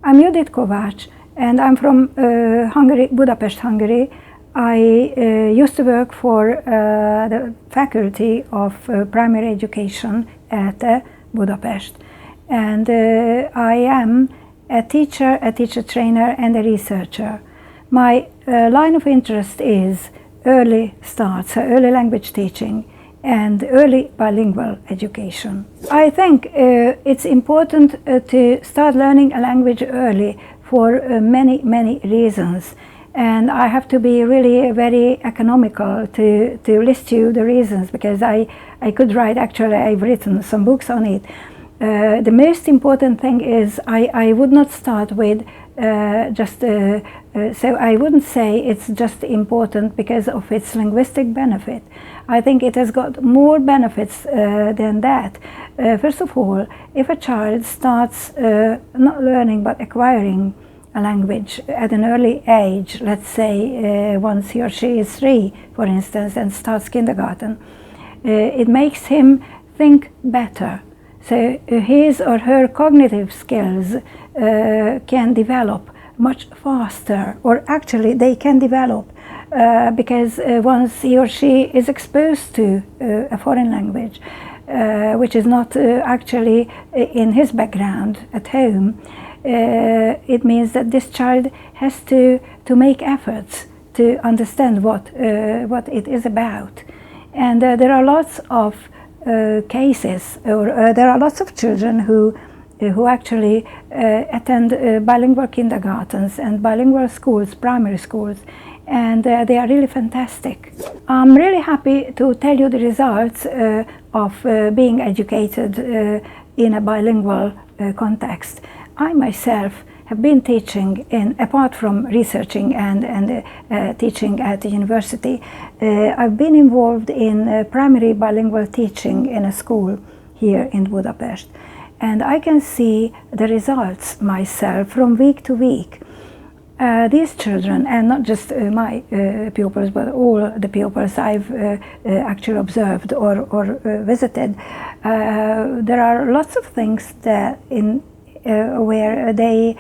I'm Judit Kovacs, and I'm from Hungary, Budapest, Hungary. I used to work for the Faculty of Primary Education at Budapest, and I am a teacher trainer, and a researcher. My line of interest is early starts, so early language teaching, and early bilingual education. I think it's important to start learning a language early for many reasons. And I have to be really very economical to list you the reasons, because I could write, actually I've written some books on it. The most important thing is I would not start with so I wouldn't say it's just important because of its linguistic benefit. I think it has got more benefits than that. First of all, if a child starts not learning but acquiring a language at an early age, let's say once he or she is 3, for instance, and starts kindergarten, it makes him think better. So his or her cognitive skills can develop much faster, or actually they can develop because once he or she is exposed to a foreign language, which is not actually in his background at home, it means that this child has to make efforts to understand what it is about. And there are lots of cases, or there are lots of children who actually attend bilingual kindergartens and bilingual schools, primary schools, and they are really fantastic. I'm really happy to tell you the results of being educated in a bilingual context. I myself have been teaching, apart from researching and teaching at the university, I've been involved in primary bilingual teaching in a school here in Budapest. And I can see the results myself from week to week. These children, and not just my pupils, but all the pupils I've actually observed or visited, there are lots of things that where they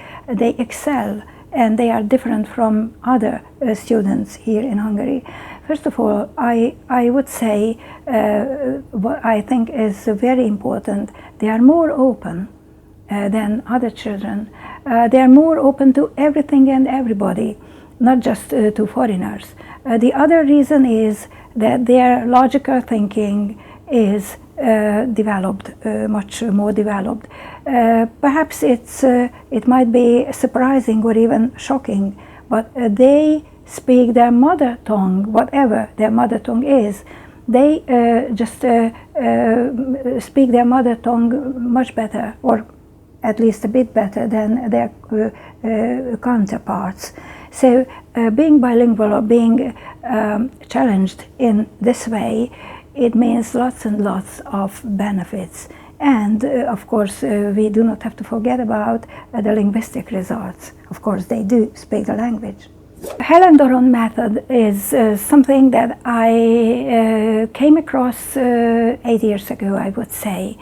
excel, and they are different from other students here in Hungary. First of all, I would say what I think is very important, they are more open than other children. They are more open to everything and everybody, not just to foreigners. The other reason is that their logical thinking is developed, much more developed. Perhaps it might be surprising or even shocking, but they speak their mother tongue, whatever their mother tongue is. They just speak their mother tongue much better, or at least a bit better than their counterparts. So being bilingual or being challenged in this way, it means lots and lots of benefits. And of course, we do not have to forget about the linguistic results. Of course, they do speak the language. Helen-Doron method is something that I came across 8 years ago, I would say.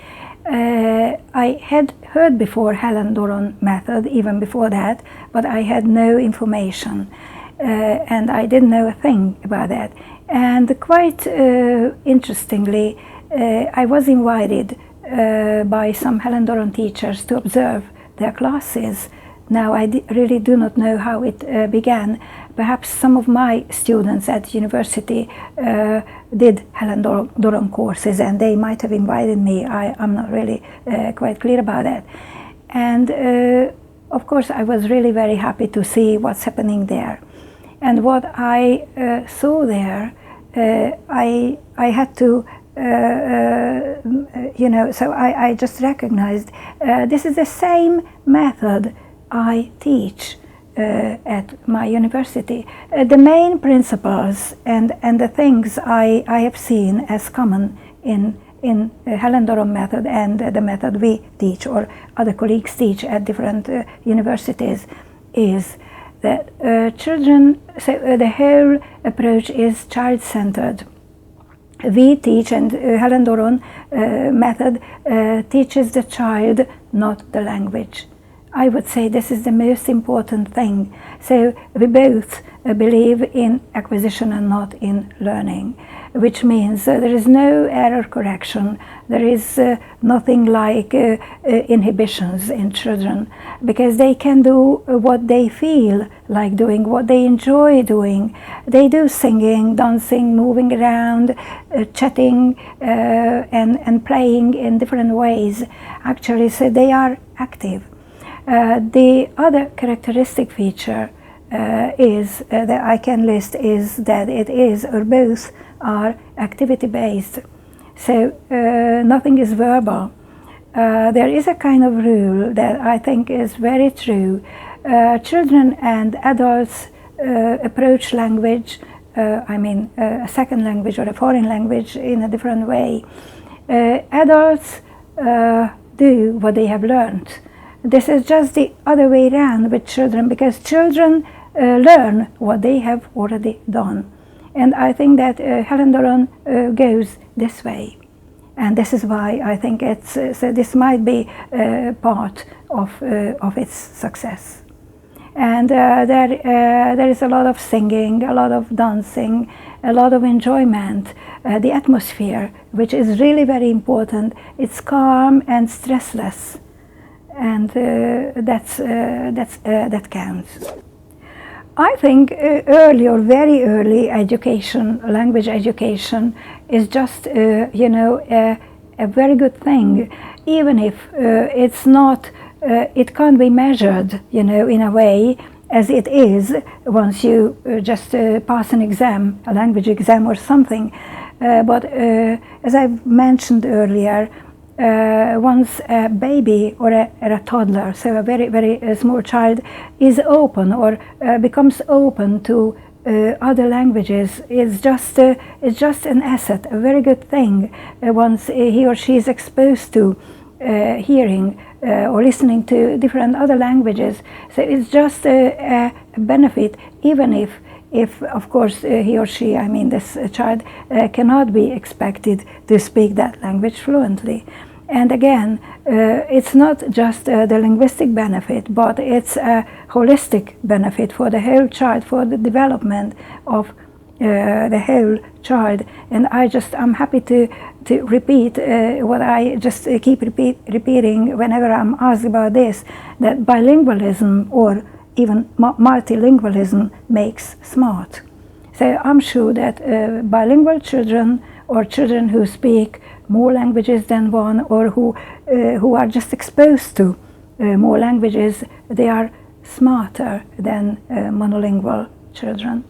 I had heard before Helen-Doron method, even before that, but I had no information, and I didn't know a thing about that. And quite interestingly, I was invited by some Helen-Doron teachers to observe their classes. Now, I really do not know how it began. Perhaps some of my students at university did Helen-Doron courses, and they might have invited me. I'm not really quite clear about that. And of course, I was really very happy to see what's happening there. And what I saw there, I had to, so I just recognized this is the same method I teach at my university. The main principles and the things I have seen as common in Helen-Doron method and the method we teach or other colleagues teach at different universities is that children, so the whole approach is child-centered. We teach, and Helen-Doron method teaches the child, not the language. I would say this is the most important thing. So we both believe in acquisition and not in learning, which means there is no error correction. There is nothing like inhibitions in children, because they can do what they feel like doing, what they enjoy doing. They do singing, dancing, moving around, chatting, and playing in different ways. Actually, so they are active. The other characteristic feature that I can list is that it is, or both are, activity-based. So nothing is verbal. There is a kind of rule that I think is very true. Children and adults approach language, a second language or a foreign language, in a different way. Adults do what they have learned. This is just the other way around with children, because children learn what they have already done. And I think that Helen Doron goes this way. And this is why I think so this might be part of its success. And there is a lot of singing, a lot of dancing, a lot of enjoyment. The atmosphere, which is really very important, it's calm and stressless. And that counts. I think early or very early education, language education, is just a very good thing, even if it's not, it can't be measured, in a way as it is once you just pass an exam, a language exam or something. But as I've mentioned earlier, once a baby or a toddler, so a very, very small child, is open or becomes open to other languages, it's just an asset, a very good thing. Once he or she is exposed to hearing or listening to different other languages, so it's just a benefit, even if of course he or she, this child, cannot be expected to speak that language fluently. And again, it's not just the linguistic benefit, but it's a holistic benefit for the whole child, for the development of the whole child. And I'm happy to repeat what I just keep repeating whenever I'm asked about this, that bilingualism or even multilingualism makes smart. So I'm sure that bilingual children, or children who speak more languages than one, or who are just exposed to more languages, they are smarter than monolingual children.